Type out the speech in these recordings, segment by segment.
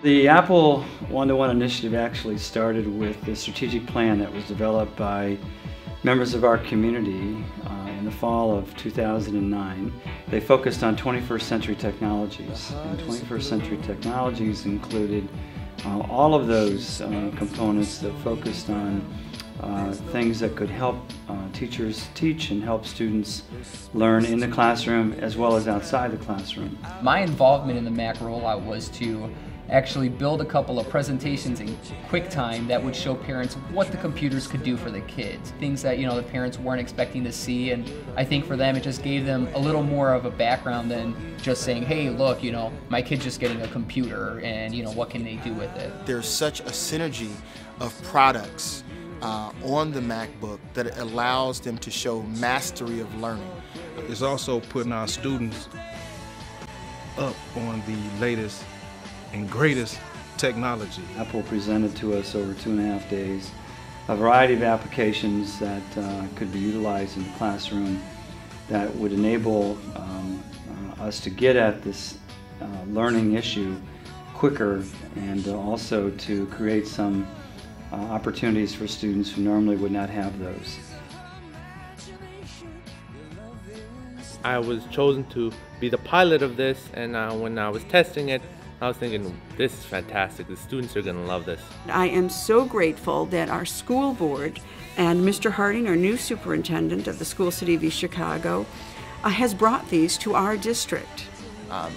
The Apple One-to-One Initiative actually started with a strategic plan that was developed by members of our community in the fall of 2009. They focused on 21st century technologies, and 21st century technologies included all of those components that focused on things that could help teachers teach and help students learn in the classroom as well as outside the classroom. My involvement in the Mac rollout was to actually build a couple of presentations in QuickTime that would show parents what the computers could do for the kids. Things that, the parents weren't expecting to see, and I think for them it just gave them a little more of a background than just saying, hey, look, my kid's just getting a computer and, what can they do with it? There's such a synergy of products on the MacBook that it allows them to show mastery of learning. It's also putting our students up on the latest and greatest technology. Apple presented to us over 2.5 days a variety of applications that could be utilized in the classroom that would enable us to get at this learning issue quicker, and also to create some opportunities for students who normally would not have those. I was chosen to be the pilot of this, and when I was testing it, I was thinking, this is fantastic. The students are going to love this. I am so grateful that our school board and Mr. Harding, our new superintendent of the School City of East Chicago, has brought these to our district.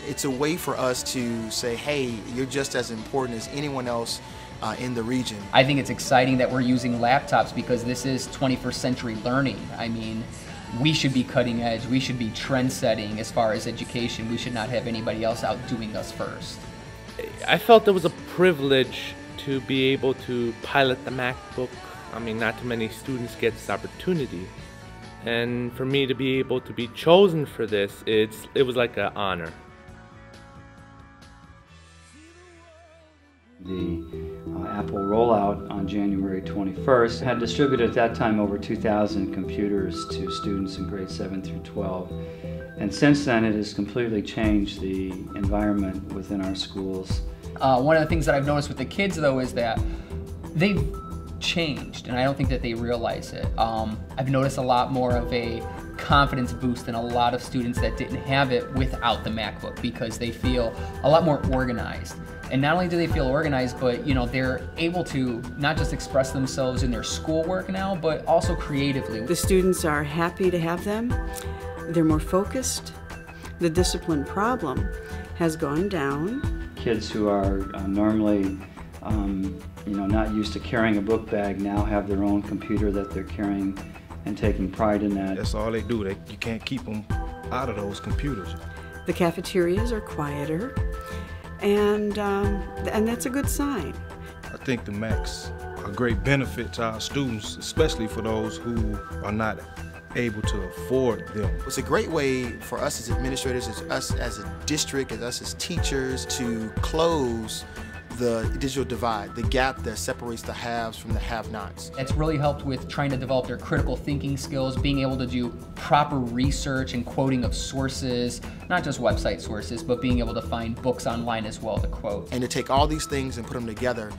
It's a way for us to say, hey, you're just as important as anyone else in the region. I think it's exciting that we're using laptops because this is 21st century learning. I mean, we should be cutting edge, we should be trend setting as far as education. We should not have anybody else outdoing us first. I felt it was a privilege to be able to pilot the MacBook. I mean, not too many students get this opportunity. And for me to be able to be chosen for this, it was like an honor. The Apple rollout on January 21st had distributed at that time over 2,000 computers to students in grades 7 through 12. And since then it has completely changed the environment within our schools. One of the things that I've noticed with the kids though is that they've changed, and I don't think that they realize it. I've noticed a lot more of a confidence boost in a lot of students that didn't have it without the MacBook, because they feel a lot more organized. And not only do they feel organized, but they're able to not just express themselves in their schoolwork now, but also creatively. The students are happy to have them. They're more focused. The discipline problem has gone down. Kids who are normally not used to carrying a book bag now have their own computer that they're carrying and taking pride in that. That's all they do. You can't keep them out of those computers. The cafeterias are quieter, and that's a good sign. I think the Macs are a great benefit to our students, especially for those who are not able to afford them. It's a great way for us as administrators, as us as a district, as us as teachers, to close the digital divide, the gap that separates the haves from the have-nots. It's really helped with trying to develop their critical thinking skills, being able to do proper research and quoting of sources, not just website sources, but being able to find books online as well to quote. And to take all these things and put them together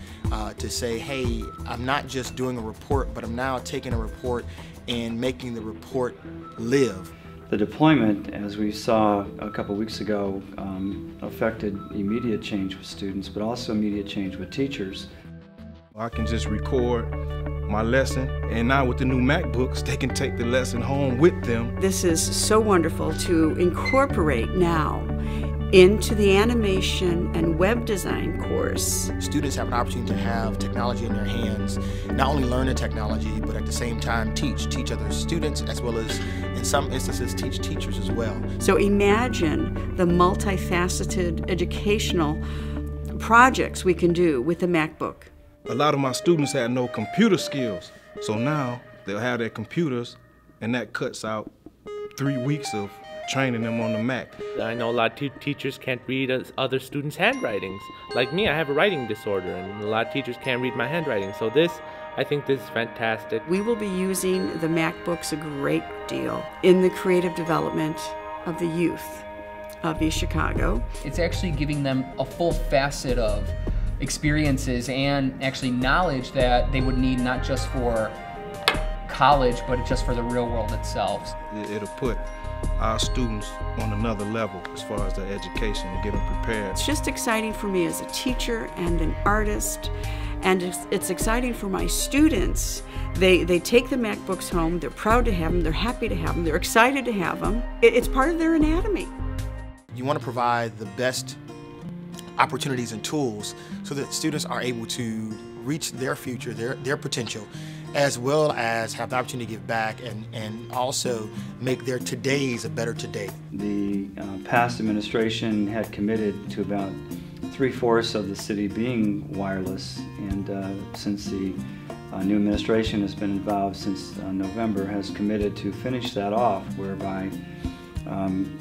to say, hey, I'm not just doing a report, but I'm now taking a report and making the report live. The deployment, as we saw a couple weeks ago, affected immediate change with students, but also immediate change with teachers. I can just record my lesson, and now with the new MacBooks, they can take the lesson home with them. This is so wonderful to incorporate now into the animation and web design course. Students have an opportunity to have technology in their hands, not only learn the technology, but at the same time teach other students, as well as, in some instances, teach teachers as well. So imagine the multifaceted educational projects we can do with the MacBook. A lot of my students had no computer skills, so now they'll have their computers, and that cuts out 3 weeks of training them on the Mac. I know a lot of teachers can't read other students' handwritings. Like me, I have a writing disorder, and a lot of teachers can't read my handwriting. So I think this is fantastic. We will be using the MacBooks a great deal in the creative development of the youth of East Chicago. It's actually giving them a full facet of experiences and actually knowledge that they would need not just for college, but just for the real world itself. It'll put our students on another level as far as their education and get them prepared. It's just exciting for me as a teacher and an artist, and it's exciting for my students. They take the MacBooks home, they're proud to have them, they're happy to have them, they're excited to have them. It's part of their anatomy. You want to provide the best opportunities and tools so that students are able to reach their future, their potential, as well as have the opportunity to give back and also make their todays a better today. The past administration had committed to about 3/4 of the city being wireless, and since the new administration has been involved since November, has committed to finish that off, whereby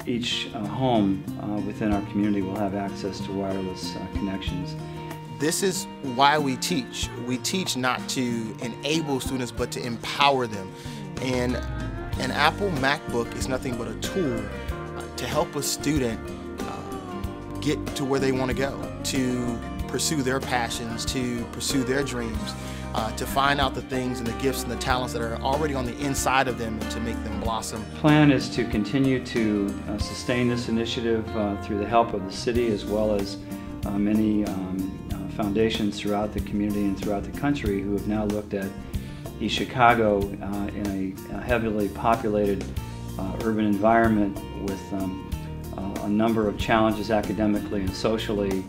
each home within our community will have access to wireless connections. This is why we teach. We teach not to enable students, but to empower them. And an Apple MacBook is nothing but a tool to help a student get to where they want to go, to pursue their passions, to pursue their dreams, to find out the things and the gifts and the talents that are already on the inside of them and to make them blossom. The plan is to continue to sustain this initiative through the help of the city, as well as many foundations throughout the community and throughout the country who have now looked at East Chicago in a heavily populated urban environment with a number of challenges academically and socially,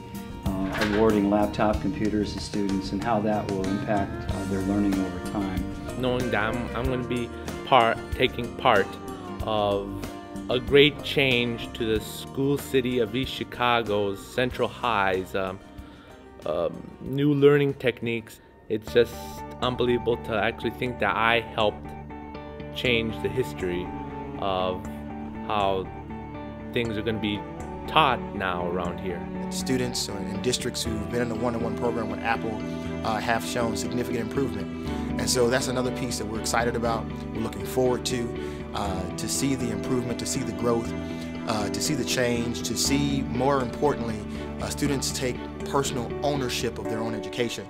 awarding laptop computers to students and how that will impact their learning over time. Knowing that I'm going to be taking part of a great change to the school city of East Chicago's Central High's new learning techniques. It's just unbelievable to actually think that I helped change the history of how things are going to be taught now around here. Students in districts who've been in the one-on-one program with Apple have shown significant improvement. And so that's another piece that we're excited about, we're looking forward to see the improvement, to see the growth, to see the change, to see, more importantly, students take personal ownership of their own education.